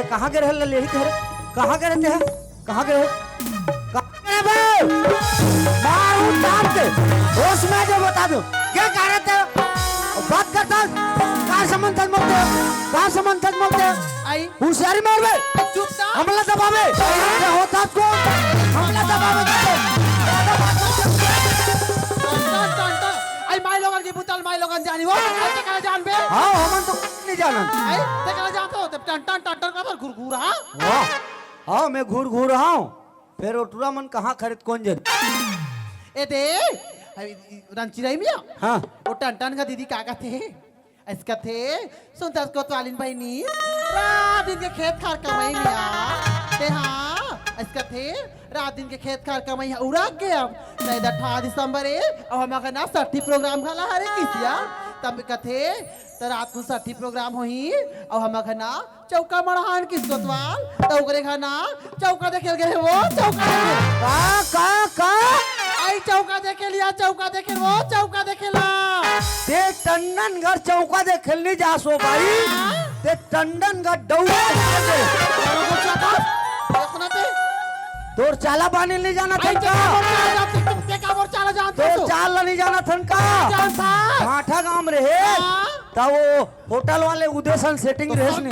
ते कहाँ के रहे ले तेरे कहाँ के रहते हैं कहाँ के रहे मारू डाल के होश में जो बता दो क्या कह रहे थे बात करता कहाँ समझ मत आई होशियारी मार बे चुप था हमला दबावे क्या होता को हमला दबावे आई माई लोगन की बुतल माई लोगन जानी वो ऐसे कहाँ जान बे हाँ हमन तो नहीं जाना आई ते कहाँ जानते हो ते टन का घुर हाँ वाह हाँ मैं घूर रहा हूँ फिर ओटूरा मन कहाँ खरीद कौन जन ए दे रंचिराई मिया हाँ वो टन का दीदी काका थे इसका थे सुनता को तालिन भाई नी रात दिन के खेत खार कमाई मिया ते हाँ इसका थे रात दिन के खेत खार कमाई उड़ा गया नहीं 18 दिसंबर और हमारा ना 60 प्रोग्राम खाला हरे किसिया तब कथे तो रात को 60 प्रोग्राम होही और हमारा ना चौका मड़हान किसको तवाल तो ओकरे खाना चौका देखे गए वो चौका का आई चौका देखे लिया चौका देखे वो चौका देखेला ते टंडन घर चौका दे खेलने जा सो भाई ते टंडन घर दौड़ा तोर चाला बाने नहीं जाना था तो चाल नहीं जाना था का भाठा गांव रहे तब वो होटल वाले उदेशन सेटिंग रहे ने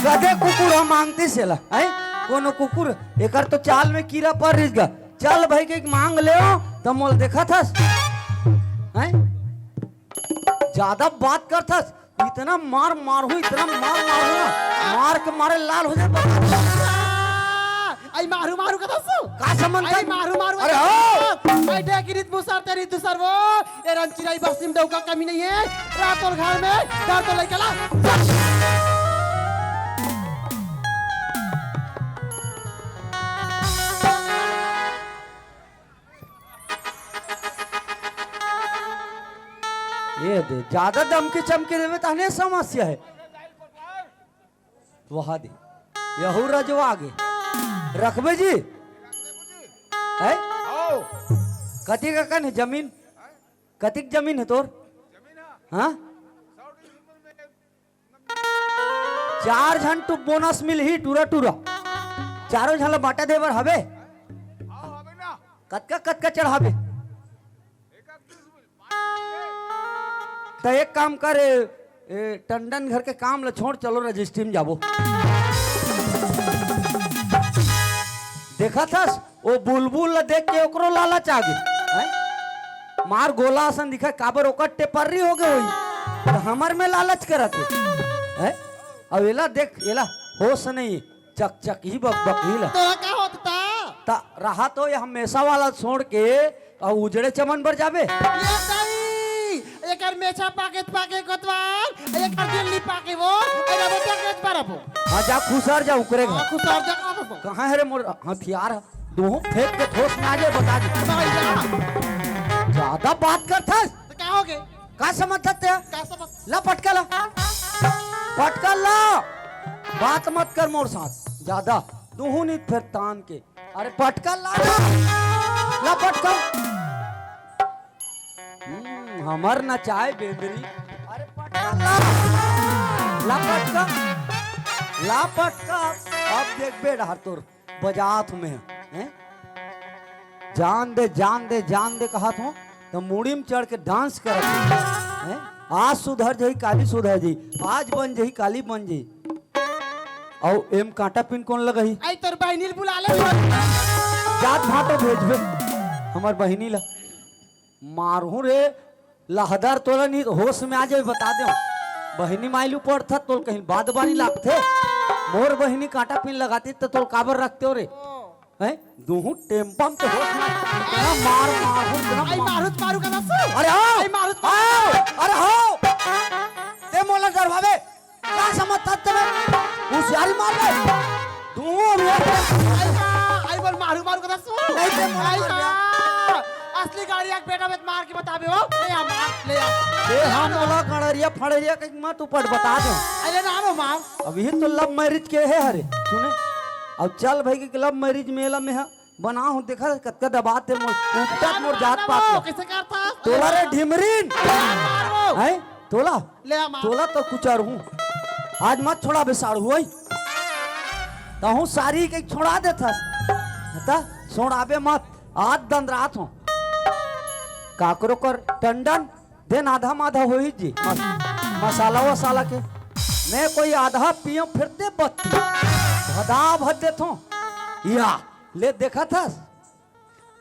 गधे कुकुर हम मांगते सेला है कोनो कुकुर एकर तो चाल में कीड़ा पड़ रही गा चल भाई के मांग ले तो मोल देखा था हैं ज्यादा बात करता इतना मार हुई इतना मार के मारे लाल हो जाए आई मारू का दसो का संबंध आई मारू अरे हो आई डेकिरित मुसर तेरी दूसर वो ये रंचिराई बस्ती में डौका कमी नहीं है रात और घर में डर तो लेके ला ये दे ज्यादा दमकी चमकी देवे तहने समस्या है वहा दे यहू रजवा आगे रखबे जी है कति का कन है जमीन कतिक जमीन है तोर हाँ 4 झन टू बोनस मिल ही टूरा चारों झन बाटा देवर हवे कतका चढ़ावे तो एक काम कर टंडन घर के काम ल छोड़ चलो रजिस्ट्री में जाबो देखा था वो बुलबुल देख के ओकरो लालच आ गई मार गोला सन दिखा काबर ओकर टेपर्री हो गई हुई तो हमर में लालच करत है अब एला देख एला होश नहीं चक ही बक ही ला तो क्या होता ता रहा तो ये हमेशा वाला छोड़ के और उजड़े चमन पर जाबे ये सही एकर मेछा पाके कोतवाल एकर दिल्ली पाके वो एरा बेटा के बराबो हां जा खुसर जा उकरे घर खुसर जा का कहां है रे मोर हथियार दोनों फेंक के ठोस में आ जाए बता दे ज्यादा बात करता तो क्या हो गए का समझते हैं का सब ला पटका ला बात मत कर मोर साथ ज्यादा दूहू नहीं फिर तान के अरे पटका ला पटका हमर न चाय बेबरी अरे पटका ला पटका अब देख बे डहर तोर बजात में है जान दे कहा तो मुड़ी में चढ़ के डांस कर आज सुधर जाई काली सुधर जाई आज बन जाई काली बन जाई और एम कांटा पिन कौन लगही आई तोर बहिनी बुला ले जात भाटो भेजबे हमर बहिनी ला मारू रे लहदर तोला नहीं होश में आ जाए बता दे बहिनी माइलू पड़ता तो कहीं बाद बानी लागते मोर बहिनी कांटा पिन लगाती तो तोल काबर रखते हो रे हैं दूहू टेम्पम तो होश में मार आई मारू का दसो अरे आओ आई मारू अरे हो ते मोला डरवावे क्या समझता तबे होशियारी मार ले दूहू आई बोल मारू का दसो नहीं ते मोला असली गाड़ी एक बेटा में मार के बताबे हो ले आ ए हम वाला कड़रिया फड़रिया के मत ऊपर बता दो अरे नाम मां अभी तो लव मैरिज के है हरे सुने अब चल भाई के लव मैरिज मेला में है बना हूं देखा कतका दबात है मोर जात पात कैसे करता तोला रे ढिमरीन है तोला ले आ तोला तो कुचार हूं आज मत छोड़ा बेसाड़ हुई तहू सारी के छोड़ा दे था छोड़ाबे मत आज दंद रात हो काकरो कर टंडन दिन आधा माधा हो ही जी मसाला वसाला के मैं कोई आधा पियो फिरते बत्ती भदा भद देथो या ले देखा था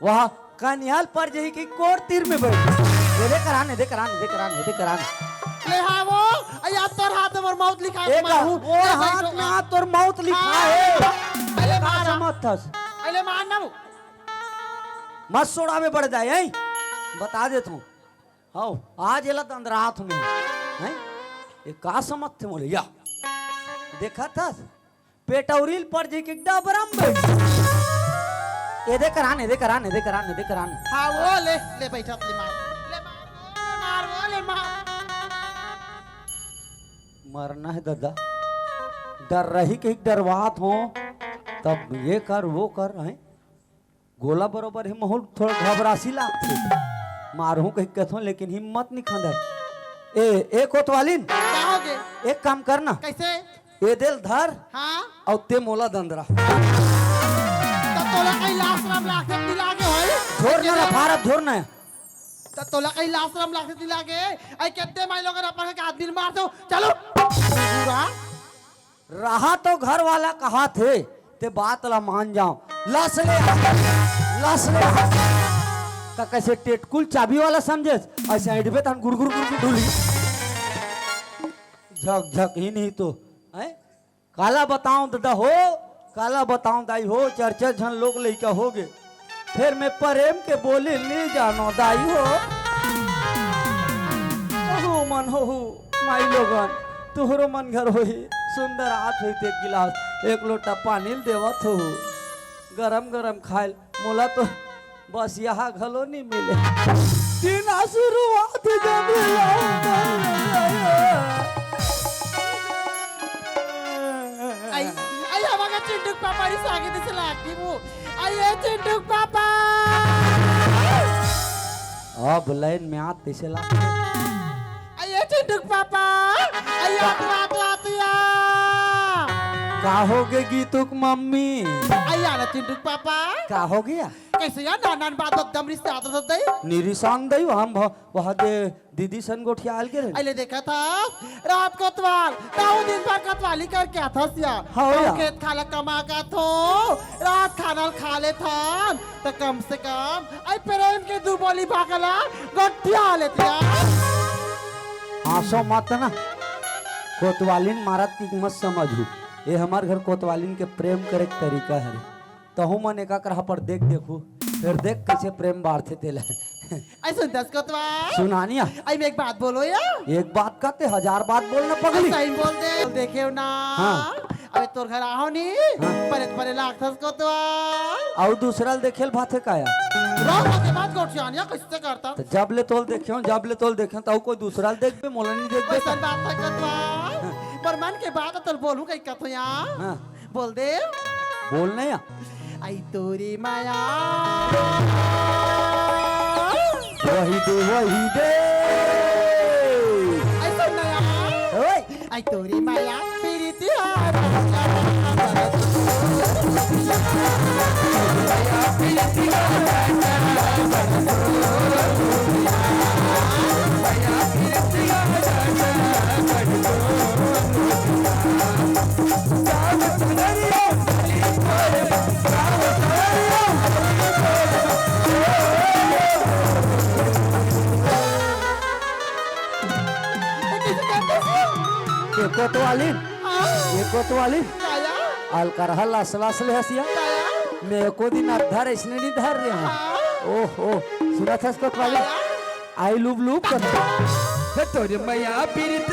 वह कन्याल पर जही की कोर तीर में बैठ दे कराने दे कराने दे कराने दे कराने ले हाँ वो या तोर हाथ में मौत लिखा है एक वो हाथ में हाथ तोर मौत लिखा है अरे मारा मत था अरे मान ना मत सोड़ा में बढ़ जाए हैं बता दे तू हाँ आज एला तंद्रात में हैं ये का समझ थे मोले या देखा था पेटौरील पर जी की डबरम ये दे कराने दे कराने दे कराने दे कराने हाँ वो ले बैठा ले मार वो ले मार मरना है दादा डर रही के डरवात हो तब ये कर वो कर हैं गोला बरोबर है माहौल थोड़ा घबरासी लागते मारू कहीं कथों लेकिन हिम्मत नहीं खंदर ए कोतवालिन क्या हो गए एक काम करना कैसे ए दिल धर हाँ और ते मोला दंदरा तब तोला कहीं लाशरम लाख दिला के होई छोड़ना ना फारब छोड़ना तब तोला कहीं लाशरम लाख दिला के आई कितने माइलों का अपन के आदमी मार दो चलो पूरा रहा तो घर वाला कहा थे ते बात ला मान जाओ लस ले का कैसे टेटकुल चाबी वाला समझे ऐसे अडबे तन गुरगुर गुरगुर ढूली झक झक ही नहीं तो है काला बताऊं दादा हो काला बताऊं दाई हो चर्चा झन लोग लइका हो गए फिर मैं प्रेम के बोले ले जानो दाई हो मन हो माई लोगन तुहरो मन घर हो सुंदर हाथ होते गिलास एक लोटा पानी देवत हो गरम गरम खाए मोला तो बस यहाँ घलो नहीं मिले दिन शुरुआत जब आई हमारा चिंटूक पापा री सागे दिसे लागती वो आई ये चिंटूक पापा अब लाइन में आते से लाते आई ये चिंटूक पापा आई आतिया का हो गए गीतुक मम्मी आई आना चिंटूक पापा का हो गया कैसे यार नानान बात एकदम रिश्ते आते तो दई निरिसान दई हम वहाँ दे दीदी सन गोठिया आल के अले देखा था रात कोतवाल ताऊ दिन भर कोतवाली कर क्या था सिया हाँ या खेत खाला कमा का थो रात खाना खा ले था तो कम से कम आई प्रेम के दो बोली भागला गट्टिया लेती आंसू मत ना कोतवालिन मारा तीक मत समझू ये हमार घर कोतवालिन के प्रेम करे के तरीका है तहु मन एका करहा पर देख देखू फिर देख कैसे प्रेम बाढ़ते तेला आई सुनतास कोतवाल सुनानिया आई मैं एक बात बोलो या एक बात कहते 1000 बात बोलना पगली सही बोल दे देखे ना हाँ। अबे तोर घर आओ नी हाँ। परे लागथस कोतवाल और दूसरा देखेल भाते काया रोज के बात गोठियानिया कैसे करता तो जब ले तोल देखे तो कोई दूसरा देख पे मोला नहीं देख वैसा बात है कोतवाल पर मन के बात तो बोलू कई कथो या हाँ बोल दे बोलना या आई तोरी माया वही दे आई सुन ना यार ओए आई तोरी माया प्रीति हार ये कोतवालिन काया अलकरहा लसलस ले हसिया काया मैं को दिन अधर इसने नहीं धर रहे हैं ओहो सुना था कोतवालिन आई लूब लूब कर तोरे मैया पीरित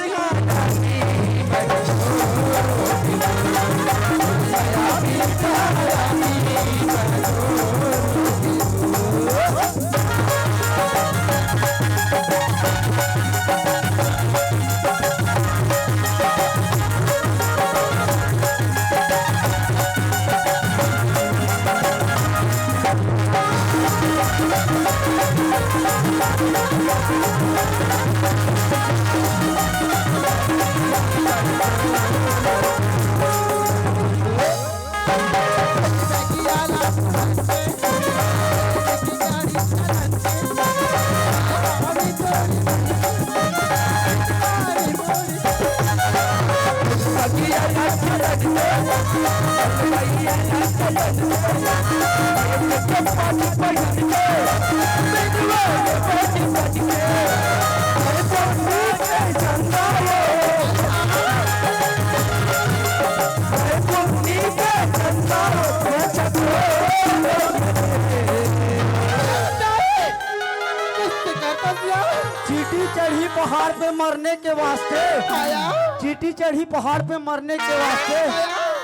चीटी चढ़ी पहाड़ पे मरने के वास्ते, चीटी चढ़ी पहाड़ पे मरने के वास्ते,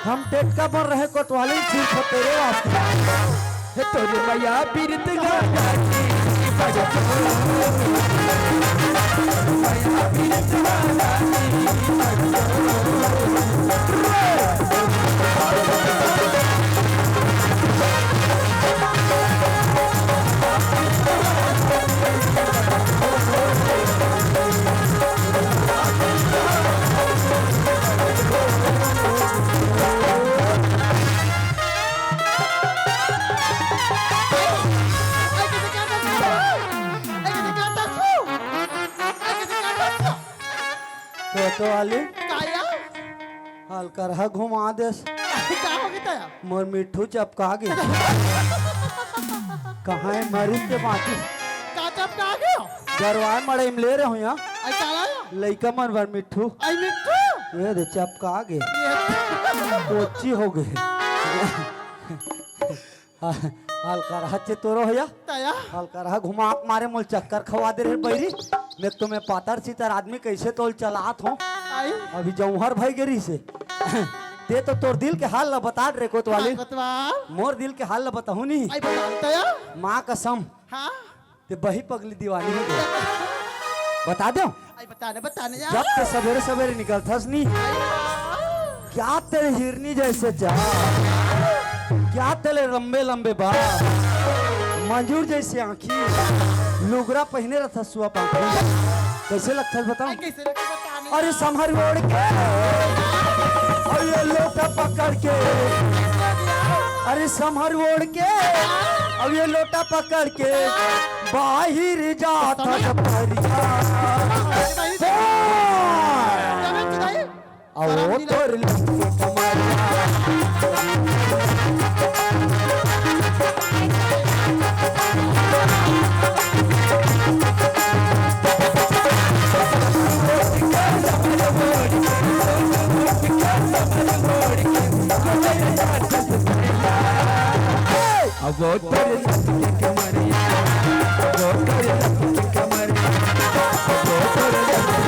हम टेटका बन रहे कोतवाली सिर्फ तेरे वास्ते। तोरे मैया पीरत गाती कोतवाली काया हलकर घुमा दे, का हो गया मोर मिठू चपका गई। कहाँ है मरीज के बाकी का चपका गया गरवाए मड़े में ले रहे हो यहाँ आई काला लइका मन भर मिठू आई मिट्टू ये दे चपका गए, कोची हो गए। हलकर चे तोरो भैया तया हलकर घुमा के मारे मोल चक्कर खवा दे रहे बैरी। मैं तुम्हें पातर सीतर आदमी कैसे तोल चलात हो, आई अभी जौहर भाई गिरी से ते तो तोर दिल के हाल ल बता रे कोतवाली, कोतवाल मोर दिल के हाल ल बताहू नहीं। आई बता तया माँ कसम हाँ ते बही पगली दीवानी हो गई। बता दो आई बताने यार जब ते सवेरे सवेरे निकलथस नहीं क्या तेरे हिरनी जैसे जा, क्या तेरे लंबे लंबे बाल, मंजूर जैसे आँखी, लुगरा पहने रहता सुआ पंखी, कैसे लगता है बताओ। कैसे लगे बताने अरे संभर ओढ़ के और ये लोटा पकड़ के, अरे संभर ओढ़ के और ये लोटा पकड़ के बाहिर जाता परिया और तोर लंबी कमरिया अब वो तेरे लंबी कमरिया, वो तेरे लंबी कमरिया, वो तेरे लंबी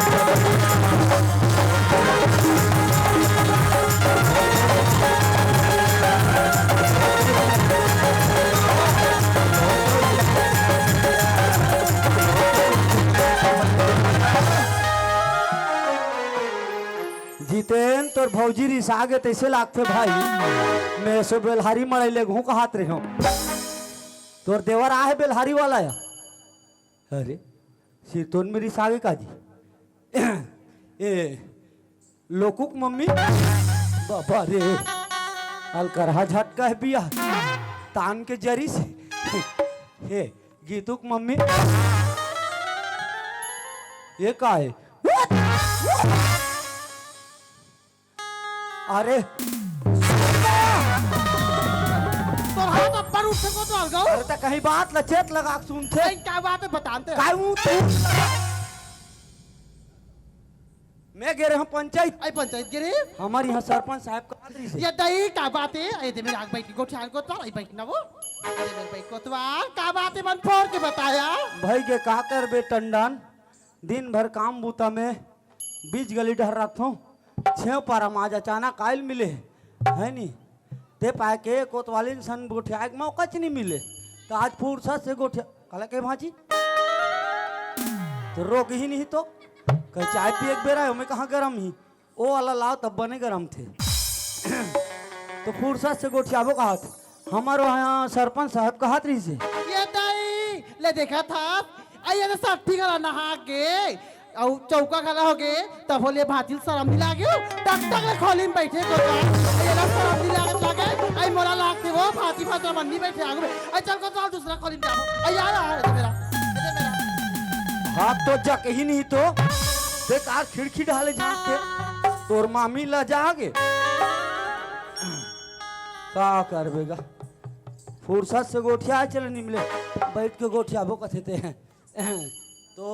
जितेन तोर भौजी रिसा गे तैसे लागते भाई, मैं सो बेलहारी मड़ैले घू का हाथ रहे तोर देवर आहे बेलहारी वाला या। अरे सिरतोन में रिसा गे काजी ए लोकुक मम्मी बाबा रे अलकरहा झटका है पिया तान के जरी से हे गीतुक मम्मी ये का है। अरे तो हाथ पर उठ को तो अलगाओ अरे तो कहीं बात लचेत लगा के सुनते नहीं क्या बात है बताते काय हूं तू मैं गे रहे हम पंचायत आई पंचायत गिरे हमारे यहाँ सरपंच साहब का आदरी से ये दही का बात है आई दे मेरे आग बैठ को ठान को तो आई बैठ ना वो अरे मेरे बैठ को तो का बात है मन फोड़ के बताया भाई के का कर बे टंडन दिन भर काम बूता में बीच गली डहर रखता हूँ 6 पारा माज अचानक आयल मिले है नी ते पाए के कोतवाली सन गोठिया के मौका च नहीं मिले तो आज फुर्सत से गोठिया कल के भाजी तो रोक ही नहीं तो कह चाय पिए एक बेरा मैं कहाँ गरम ही ओ वाला लाओ तब बने गरम थे तो फुर्सत से गोठियाबो का हाथ हमारो यहाँ सरपंच साहब का हाथ रही से ये दही ले देखा था आई ये 60 गला नहा के और चौका खड़ा हो गए तब बोले भातिल शरम नहीं लागे टक टक ले खोली में बैठे को ये ना शरम नहीं लागे लागे आई मोला लागते वो भाती भाता बन्नी बैठे आगे आई चल को चल दूसरा खोली में जाओ आई यार ये मेरा हाथ तो जक ही नहीं तो देख आ खिड़की ढाले जाते तोर मामी ला जागे का करबेगा फुर्सत से गोठिया चल निमले बैठ के गोठिया भो कथेते हैं तो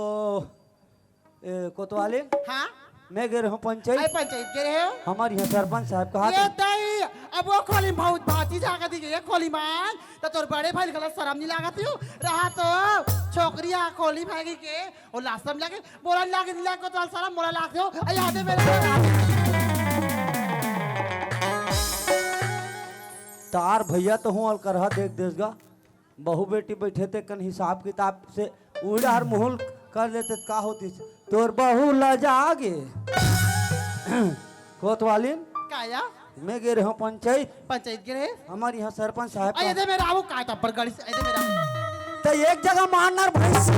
कोतवाली हाँ मैं गे रहा हूँ आई पंचायत पंचायत के रहे हो हमारे यहाँ सरपंच साहब कहा ये दई अब वो खोली में बहुत भाती जाकर दी गई खोली मान तो तोर बड़े भाई गलत शर्म नहीं लगाती हो रहा तो छोकरिया खोली भागी के और लाशम लगे बोला लागे नहीं लागे तो शर्म बोला लागते हो आई आधे मेरे तार भैया तो हूँ अलकरहा देख देगा बहू बेटी बैठे थे कन हिसाब किताब से उड़ा हर मोहल कर देते तो का होती तोर बहू ला जागे कोतवाली काया मैं गे रहा हूँ पंचायत के रहे हमारे यहाँ सरपंच साहब आई आधे मेरा वो काय तब पर गाड़ी से आधे मेरा तो एक जगह मारना भैंस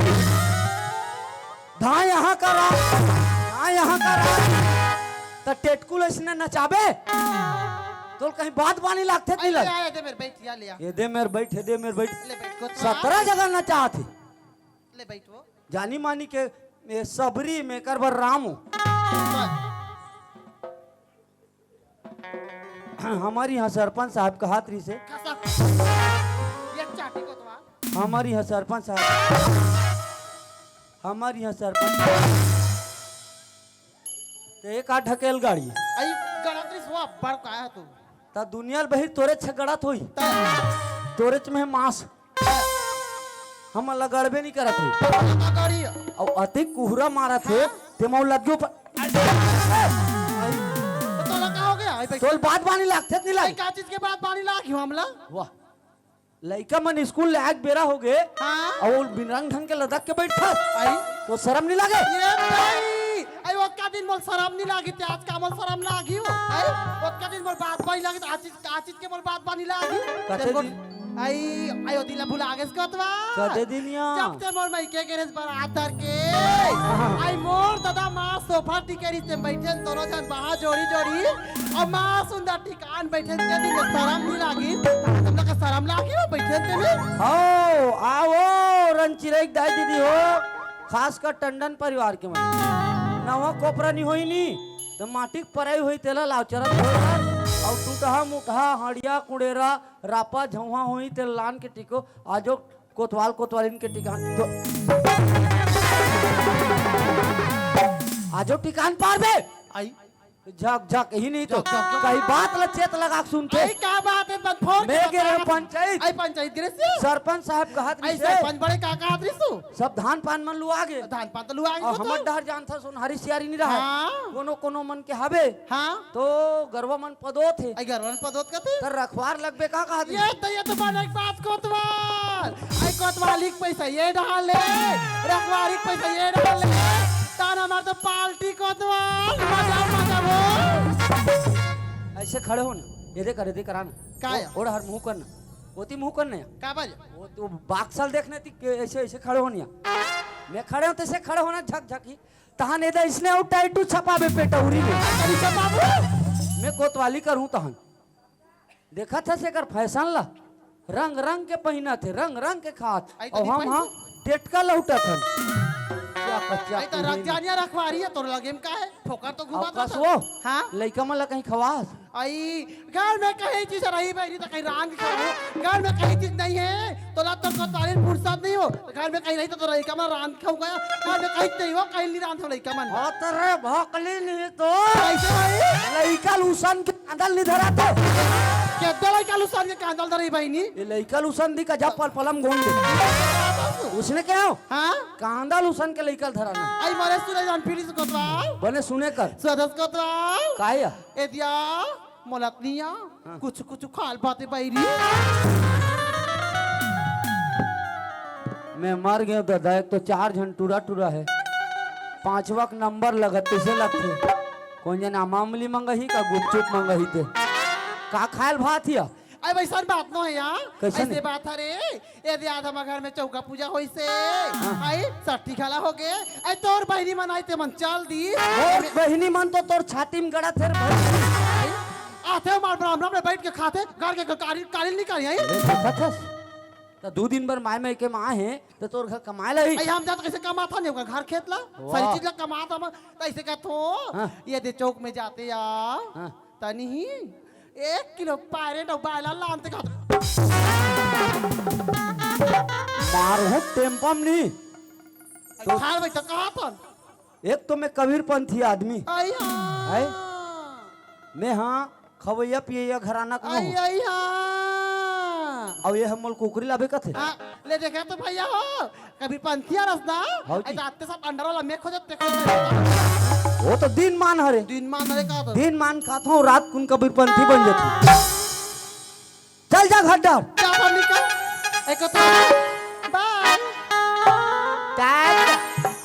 धा यहाँ करा धा यहाँ करा तो टेटकुल इसने नचाबे तो कहीं बात बानी लागते नहीं लग आधे मेरे बैठ लिया लिया ये दे मेरे बैठ ले बैठ को 17 जगह नचा थे ले बैठ वो जानी मानी के ये सबरी में करबर रामू हमारी यहाँ सरपंच साहब का हाथ रही से ये चाटी को तो हमारी यहाँ सरपंच साहब हमारी यहाँ सरपंच तो एक आ ढकेल गाड़ी आई गणतरी हुआ बड़ काया तू ता दुनिया बहिर तोरे छगड़त होई तोरे च में मांस हम लगड़बे नहीं करत है गाड़ी और अति कुहरा मारा थे ते मौ लग्यो पर तो लगा हो गया आई तोल बात बानी लागते नहीं आई लाग का चीज के बाद पानी ला क्यों हमला वाह लइका मन स्कूल लैग बेरा हो गए हाँ और बिन रंग ढंग के लदक के बैठा आई तो शर्म नहीं लगे ये भाई आई वो का दिन मोल शर्म नहीं लागी ते आज का मोल शर्म लागी हो आई वो का दिन मोल बात बाई लागी आज चीज के मोल बात बानी लागी कते दिन? आई आयो दिला भुला आगे कतवा कते दिनिया जब ते मोर मई के गेरेस पर आतर के आई मोर दादा मां सोफा टिकेरी से बैठे दोनों जन बाहर जोड़ी जोड़ी और मां सुंदर टिकान बैठे के दिन शर्म नहीं लागी तुम लोग का शर्म लागी हो बैठे ते में आओ आओ रंचिरे दाई दीदी हो खास कर टंडन परिवार के मन नवा कोपरा नहीं होई नी तो माटी पराई होई तेला लावचरा और टूटहा मुठहा हड़िया कुड़ेरा रापा झौहा होई तेल लान के टिको आजो कोतवालिन के टिकान आजो टिकान पार बे आई झक झक ही नहीं तो झक, झक। कहीं बात ल चेत लगा के सुनते आई क्या बात है बस फोन मैं गे रहा पंचायत आई पंचायत गिरे से सरपंच साहब का हाथ आई से सरपंच बड़े काका आदरी सु सब धान पान मन लुआ गे धान पान तो लुआ और हमर डहर जान था सुनहरी सियारी नहीं रहा हाँ। कोनो कोनो मन के हवे हां तो गरवा मन पदो थे आई गरवन पदोत कते तर रखवार लगबे का कहा ये तो बन एक बात कोतवाल आई कोतवाली के पैसा ये डाले रखवारी के पैसा ये डाले ताना मार तो पार्टी कोतवाल मजा वो ऐसे खड़े हो ना ये दे कराना काया? और हर मुंह करना होती मुंह करना का बाज वो तो बाक्सल देखने थी कि ऐसे ऐसे खड़े होनिया मैं खड़े हूं तो ऐसे खड़े होना झक झकी तहन एदा इसने और टाइटू छपाबे पेटौरी में अरे बाबू मैं कोतवाली करूं तहन देखा था से कर फैशन ला रंग रंग के पहना थे रंग रंग के खात आई तो और नहीं हम हाँ टेटका लौटा था आई तो रखजानिया रखवारी है तोर लगे में का है ठोकर तो घुमा तो कसो हां लइका मन ला कहीं खवास आई घर में कहीं चीज रही भाई तो कहीं रांग खाओ घर में कहीं चीज नहीं है तो ला तो कोतवाली फुर्सत नहीं हो घर में कहीं नहीं तो रही का मैं रांग खाऊ गया घर में कहीं नहीं हो कहीं नहीं रांग खाऊ लइका मन रे भोकली नहीं तो कैसे भाई लइका लूसन के कांदल नहीं धरा तो के दलाई कालू सान के कांदल धरी भाई नी ये लइका लूसन दी का जब पर पलम गोंद दे उसने क्या हो हां कांदा लूसन के लइका धरा ना आई मारे सुने जान फिर से कोतवाल बने सुने कर सदस कोतवाल काया ए दिया मोलतनिया कुछ कुछ खाल बातें बैरी मैं मर गया दादा एक तो 4 झन टूरा टूरा है 5वां नंबर लगत से लगते कौन जना मामूली मंगही का गुपचुप मंगही थे का खायल भात हिया अरे वैसा बात न है यहाँ कैसे ऐसे नहीं? बात है रे यदि आज हमारे घर में चौका पूजा होई से आई सट्टी खाला हो गए आई तोर बहनी मनाई ते मन चल दी और बहिनी मन तो तोर छाती में गड़ा थे रे भाई। आते हमारे ब्राह्मण में बैठ के खाते घर के काली निकाली आई देखा था तो 2 दिन भर माय में के माँ है तो तोर घर कमाए ला ही। आई हम जाते कैसे कमा था नहीं घर खेत ला वाह। सारी चीज ला कमा था मैं ऐसे का तो हाँ। ये दे चौक में जाते या हाँ। तनी ही 1 किलो पायरे डो बायला लानते का मार हूँ टेम्पम नहीं खाल बैठ कहाँ पर एक तो मैं कबीरपंथी आदमी आई है? हाँ मैं हाँ खवैया पियैया घराना का आई हूँ आई हाँ और ये हम कुकरी लाभे का थे। हाँ, ले देखा तो भैया हो कभी पंथिया रसना हाँ जी। ऐ रात सब अंडर वाला मेख हो जाते वो तो दिन मान हरे दिन मान रे का तो दिन मान खाता हूँ रात कुन कबीरपंथी बन जाती। चल जा घर डाल क्या बनी का एक तो बाय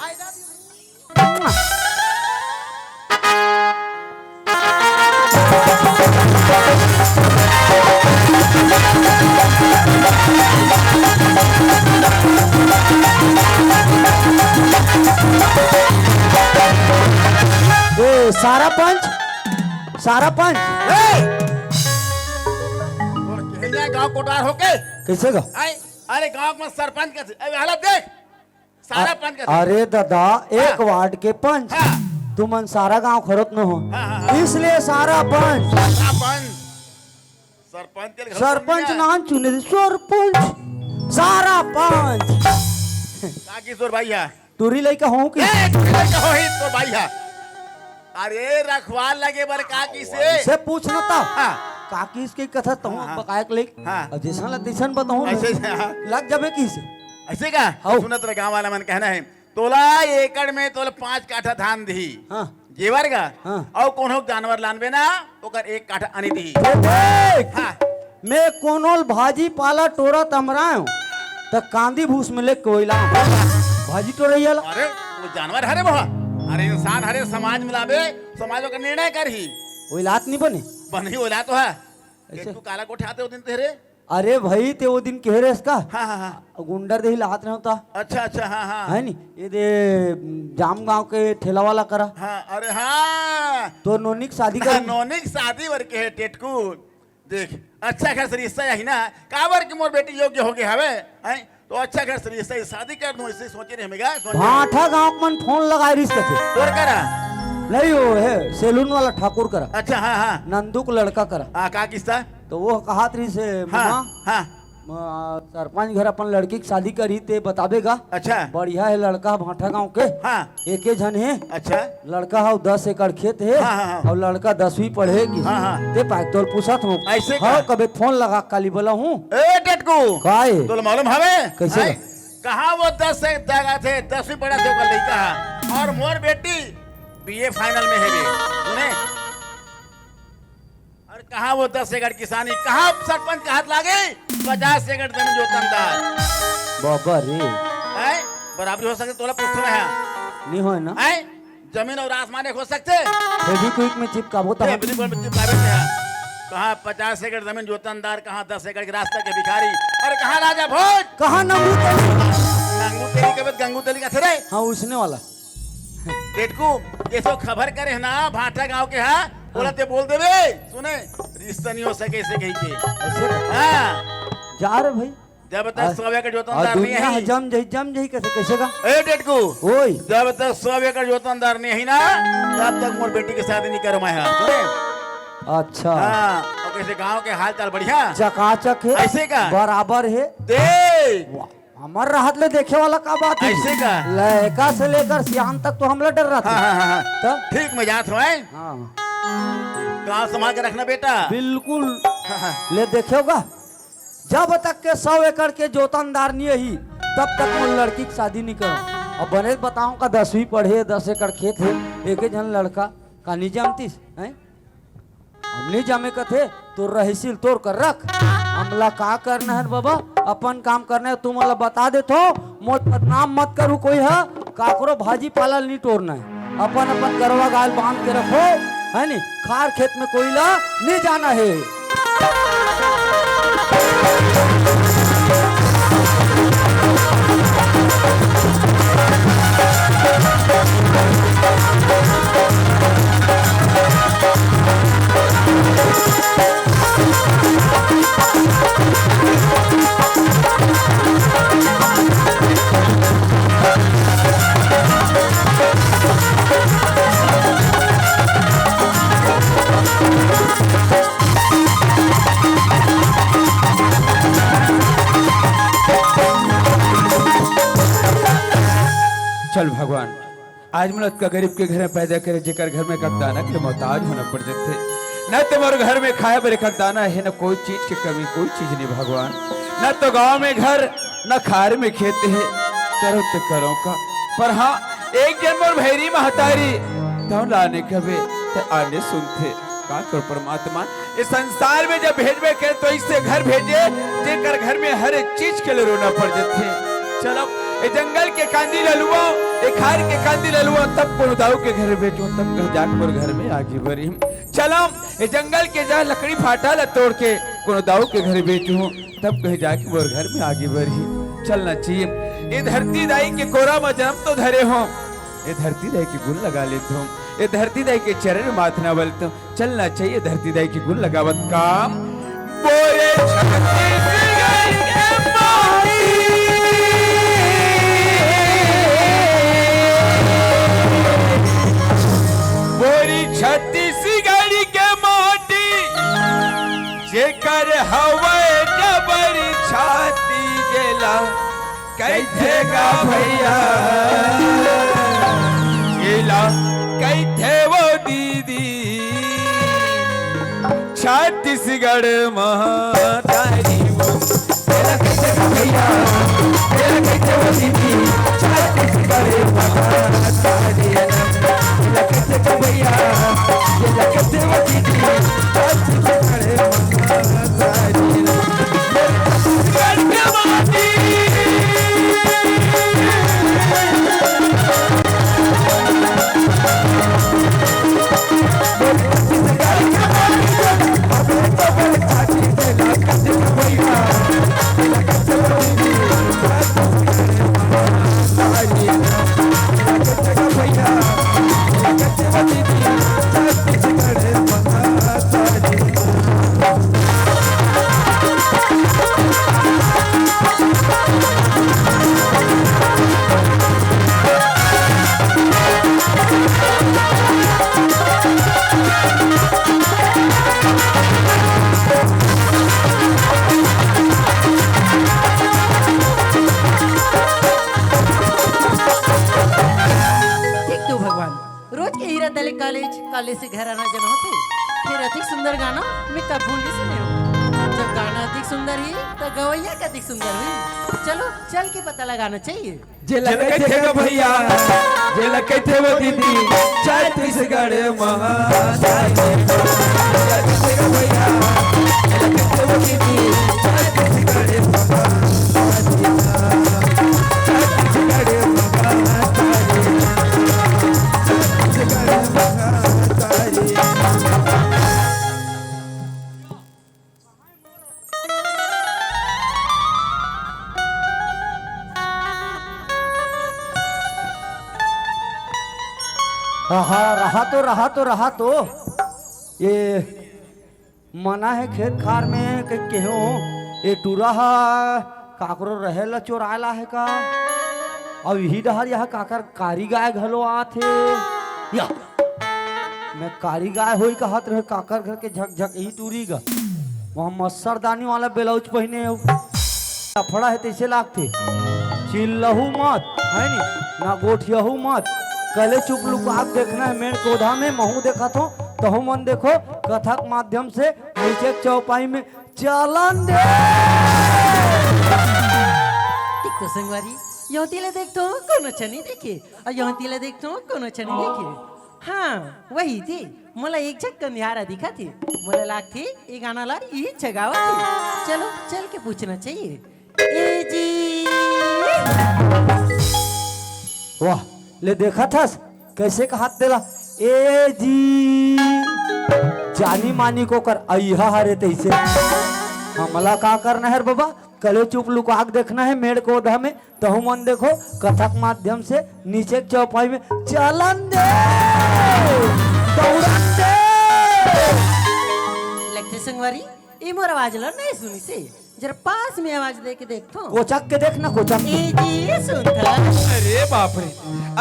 आई दादी ए सारा पंच गांव कोटार होके कैसे गा आए अरे गांव में सरपंच कैसे अरे हालत देख सारा पंच कैसे अरे दादा एक वार्ड के पंच हाँ। तुमन सारा गांव खरोत न हो हाँ। इसलिए सारा पंच सरपंच सरपंच के घर सरपंच में नाम चुने दे, सरपंच सारा पंच का किशोर भैया तुरी लइका हूँ कि कहो ही तो भैया अरे रखवाल लगे बर का किसे से पूछना था हाँ। काकी इसकी कथा तो हाँ। बकायक लेक हाँ। अब जैसा ला दिसन बताऊं ऐसे हाँ। लग जाबे किसे ऐसे का हाउ। सुनत रहे गांव वाला मन कहना है तोला एकड़ में तोला 5 काठा धान दी हाँ जेवर का हाँ। और कोनो जानवर लानबे ना ओकर 1 काठा अनी दी ए देख हाँ। मैं कोनोल भाजी पाला टोरा तमरायो त कांदी भूस में ले कोयला भाजी टोरैया ला अरे वो जानवर हरे बहा अरे इंसान हरे समाज में लाबे समाजों का निर्णय कर ही ओइलात नहीं बने बनी होला तो है ऐसे? तू काला कोठे आते हो दिन तेरे अरे भाई ते वो दिन कह रहे इसका हाँ हाँ हाँ गुंडर दे लात नहीं होता अच्छा अच्छा हाँ हाँ है नी ये दे जाम गांव के ठेला वाला करा हाँ अरे हाँ तो नोनिक शादी कर नौनिक शादी वर के है टेटकू देख अच्छा घर से रिश्ता यही ना काबर की मोर बेटी योग्य हो गए हवे हैं तो अच्छा घर से रिश्ता शादी कर दूं इससे सोचे नहीं हमेगा भाठा गांव मन फोन लगाए रिश्ते थे तोर करा नहीं वो है सेलून वाला ठाकुर करा अच्छा हाँ हाँ नंदू को लड़का करा हाँ का किस्ता तो वो कहा थी से हाँ मामा हाँ सरपंच घर अपन लड़की की शादी करी ते बताबेगा अच्छा बढ़िया है लड़का भाठा गांव के हाँ एक जन है अच्छा लड़का है 10 एकड़ खेत है हाँ, हाँ, हाँ। और लड़का 10वीं पढ़ेगी हाँ, हाँ। ते पाक तोल पूछा हूँ ऐसे हाँ का? कभी फोन लगा काली बोला हूँ ए टेटकू काय तो मालूम हवे कैसे? हैं? कहाँ वो 10 से जगह थे 10वीं पढ़ा थे ओकर लड़का है और मोर बेटी बीए फाइनल में है बे सुने और कहाँ वो 10 एकड़ किसानी कहाँ सरपंच के हाथ लागे 50 एकड़ जमीन जोतनदार बाबा रे हैं बराबरी हो सकते तोला पूछ रहे हैं नहीं हो ना हैं जमीन और आसमान एक हो सकते फेविक्विक में चिपकाबो तो ये बिल्कुल प्राइवेट में है कहाँ 50 एकड़ जमीन जोतनदार कहाँ 10 एकड़ के रास्ते के भिखारी अरे कहाँ राजा भोज कहा नंबू गंगू तेली के बाद गंगू तेली का थे रे हाँ उसने वाला टेटकू ये तो खबर करे ना भाटा गांव के हाँ बोलते बोल देवे सुने रिश्ता नहीं हो सके इसे कहीं के ऐसे हाँ जा रे भाई जब तक 100 एकड़ और जोतनदार नहीं दुनिया है जम जही कैसे का ए टेटकू ओए जब तक 100 एकड़ जोतनदार नहीं है ना तब तक मोर बेटी की शादी नहीं करो मैं सुने अच्छा हाँ और कैसे गांव के हाल चाल बढ़िया चकाचक है ऐसे का? बराबर है दे वाह, हमार राहत ले देखे वाला का बात है ऐसे का? लड़का से लेकर सियान तक तो हम लोग डर रहा हाँ था हाँ हाँ तब ठीक मैं जात हूँ हैं? हाँ गाँव संभाल के रखना बेटा बिल्कुल हाँ, हाँ। ले देखेगा जब तक के 100 एकड़ के जोतनदार नहीं ही तब तक वो लड़की की शादी नहीं करो अब बने बताऊं का 10वीं पढ़े 10 एकड़ खेत है एक जन लड़का का नहीं जमतीस है हम नहीं जमे का थे तो रहीसिल तोड़ कर रख हमला का करना है बाबा अपन काम करना है तुम मला बता दे तो मोट बदनाम मत करू कोई है काकरो भाजी पाला नहीं तोड़ना है अपन अपन गरवा गाल बांध के रखो है नी खार खेत में कोयला नहीं जाना है चल भगवान आज मिलत का गरीब के घर में पैदा करे जेकर घर में दाना के मोहताज होना पड़ जाते न तुम्हारे घर में खाए बरे दाना है न कोई चीज की कमी कोई चीज नहीं भगवान न तो गांव में घर न खार में खेत है करो तो करो का पर हाँ एक जन्म और भैरी महतारी तो लाने कभी तो आने सुनते का कर परमात्मा इस संसार में जब भेजबे के तो इससे घर भेजे जेकर घर में हर एक चीज के लिए रोना पड़ जाते चलो ये जंगल के कांदी ललुआ ये खार के कांदी ललुआ तब को दाऊ के घर बेचो तब कह जाकर घर में आगे बढ़ी चलो ये जंगल के जहाँ लकड़ी फाटा ला तोड़ के को दाऊ के घर बेचो तब कह जाके मोर घर में आगे बढ़ी चलना चाहिए ये धरती दाई के कोरा में जन्म तो धरे हो ये धरती दाई के गुण लगा लेते हो ये धरती दाई के चरण में माथ ना बलते हो चलना चाहिए धरती दाई के गुण लगावत काम बोले छत्तीसगढ़ के मोटी जेकर हवे जबर छाती गेला कैथेगा भैया गेला कैथे वो दीदी छत्तीसगढ़ महातारी वो गेला कैथेगा भैया गेला कैथे वो दीदी छत्तीसगढ़ महातारी भैया ये लगते वो दीदी खड़े कॉलेज से घर आना जब होते फिर अधिक सुंदर गाना मैं कब भूल सुने हो जब गाना अधिक सुंदर ही तो गवैया का अधिक सुंदर हुई चलो चल के पता लगाना चाहिए जे लगे थे भैया जे लगे थे वो दीदी छत्तीसगढ़ महातारी भैया जे लगे थे वो दीदी छत्तीसगढ़ महातारी हाँ रहा तो ये मना है खेत खार में केहो ये टूरा काकरो रहेला चोराला है का अब यही डहर यह काकर कारी गाय घलो आथे या मैं कारी गाय होई कहत रहे काकर घर के झक झक यही टूरी गा वहाँ मच्छरदानी वाला ब्लाउज पहने फड़ा है तैसे लागते चिल्लहू मत है नी ना गोठियहू मत कले चुप लुकाक देखना है मेड़ कोधा में महू देखा तो तहु मन देखो कथक माध्यम से नीचे चौपाई में चलन दे ठीक तो संगवारी यहाँ तिले देखतो कोनो छनी देखे और यहाँ तिले देखतो कोनो छनी देखे हाँ वही थी मला एक झक कंधियारा दिखा थी मला लाग थी ये गाना ला ये जगावा थी चलो चल के पूछना चाहिए ए जी वाह ले देखा था कैसे का हाथ देला ए जी जानी मानी को कर अहा हरे तैसे हमला का करना है रे बाबा कले चुप लुका के देखना है मेड़ को ओधा में तहु मन देखो कथक माध्यम से नीचे के चौपाई में चलन दे दौड़न दे लगते संगवारी ये मोर आवाज ला नहीं सुनी से जरा पास में आवाज दे के देखतो कोचक के देखना कोचक ए जी सुन था अरे बाप रे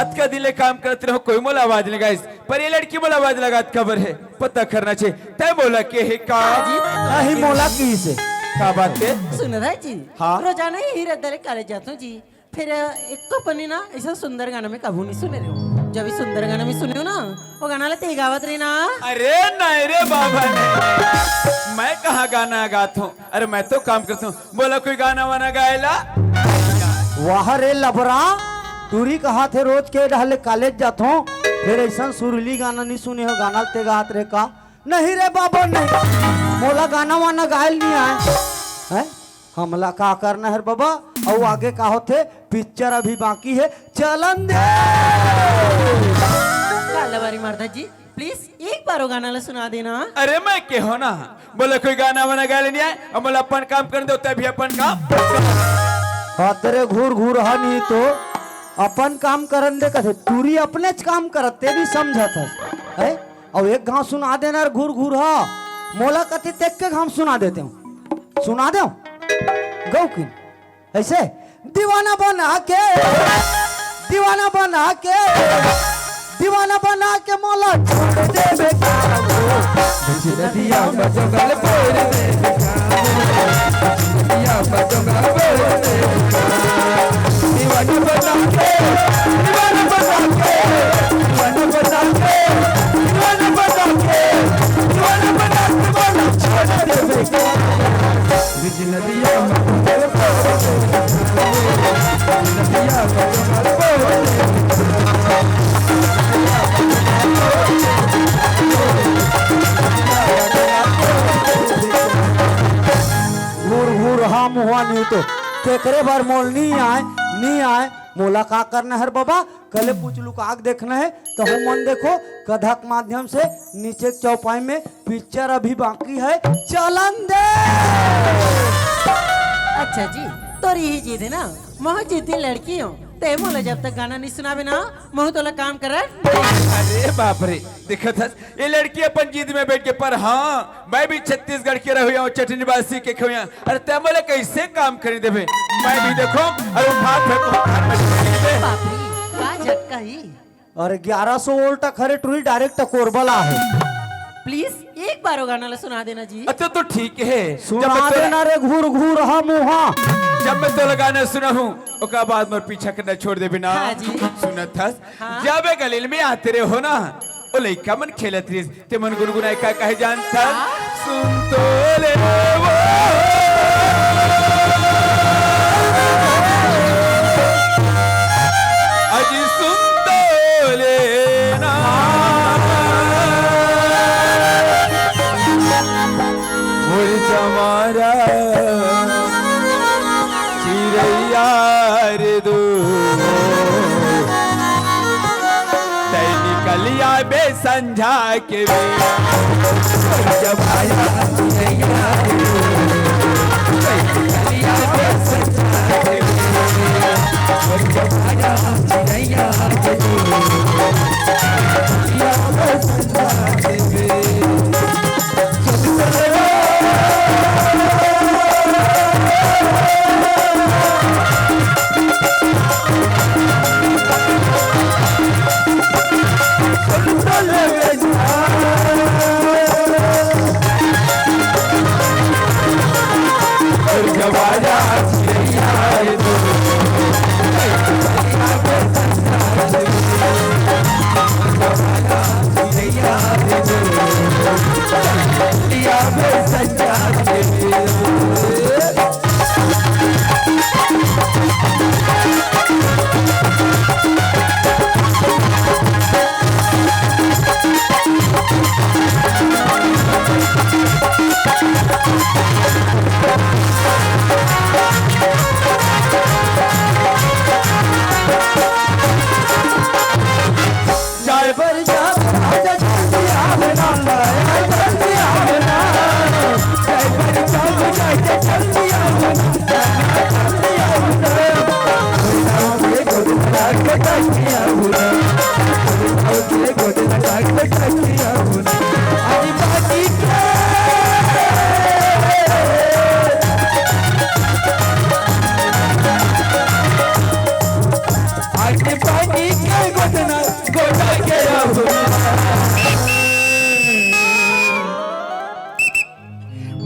अत का दिले काम करते रहो कोई मोला आवाज लगा इस पर ये लड़की मोला आवाज लगा खबर है पता करना चाहिए तय बोला के है का नहीं मोला की से का बात है सुन रहा जी हाँ। रोजाना ही हीरे दरे कॉलेज जाता हूँ जी फिर एक को पनी ना ऐसा सुंदर गाना में कभी नहीं सुने रहे हो जब इस सुंदर गाना में सुने हो ना वो गाना लेते गावत रही ना अरे नहीं रे बाबा नहीं मैं कहाँ गाना गाता हूँ अरे मैं तो काम करता हूँ बोला कोई गाना वाना गायला वाह रे लबरा टूरी कहा थे रोज के रहले कॉलेज जात हो फिर ऐसा सुरीली गाना नहीं सुने हो गाना ते गात रे का नहीं रे बाबा नहीं मोला गाना वाना गायल नहीं आए हैं हमला का करना है बाबा और आगे का होते पिक्चर अभी बाकी है चलन दे कालावारी मारता जी प्लीज एक बार वो गाना ला सुना देना अरे मैं के हो ना बोला कोई गाना वाना गायला नहीं आए और बोला अपन काम कर दो तभी अपन काम तेरे घूर घूर हा नहीं तो अपन काम करन दे कथे टूरी अपने च काम करत ते भी समझत है और एक गाँव सुना देना घूर घूर हा मोला कति तेक के हम सुना देते हूँ सुना दे गौ किन ऐसे दीवाना बना के दीवाना बना के दीवाना बना के मोला छोड़ दे बेकार नदिया बजगल बोल दे नदिया बजगल बोल दे दीवाना बना के दीवाना बना के दीवाना बना के दीवाना बना के दीवाना बना के मोला छोड़ दे बेकार नदिया बजगल बोल दे नदिया बजगल बोल दे हम हुआ नहीं तो केकरे बार मोल नहीं आए मोला का करना है बाबा कले पूछ लुका देखना है तो हम मन देखो कथक माध्यम से नीचे चौपाई में पिक्चर अभी बाकी है चलन दे अच्छा जी तो यही जीत है ना मोह जीती लड़की हो ते मोला जब तक गाना नहीं सुनावे ना मोह तोला काम कर अरे बाप रे देखा था ये लड़की अपन जीत में बैठ के पर हाँ मैं भी छत्तीसगढ़ के रहुआ हूँ चटनी बासी के खुआ अरे ते मोला कैसे काम कर देवे मैं भी देखो अरे बाप रे का झटका ही अरे 1100 वोल्ट खरे टूरी डायरेक्ट कोरबला है प्लीज एक बार वो गाना ला सुना देना जी अच्छा तो ठीक है सुना देना रे घूर घूर हा मुहा जब मैं तो लगाना सुना हूँ उसका बाद में पीछा करना छोड़ दे बिना हाँ जी। सुना था हाँ। जब गलील में आते रहे हो ना ओ लइका मन खेलत रही ते मन गुनगुनाए का कहे जानता सुन तो ले वो अजी सुन तो लेना मुझ जमारा रे दो निकलिया बे संझा के जब आया निकलिया बे संझा के जब आया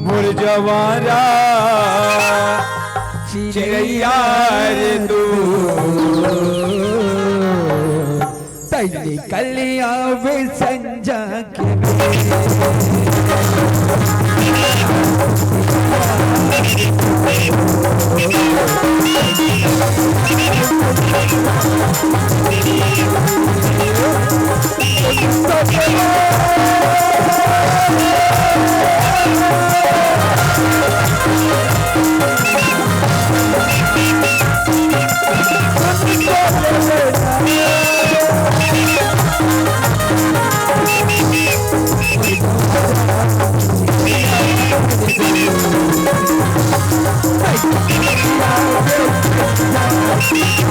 मोर जवारा चिड़ैया रे तू तैली कलिया वे संजा के Hey!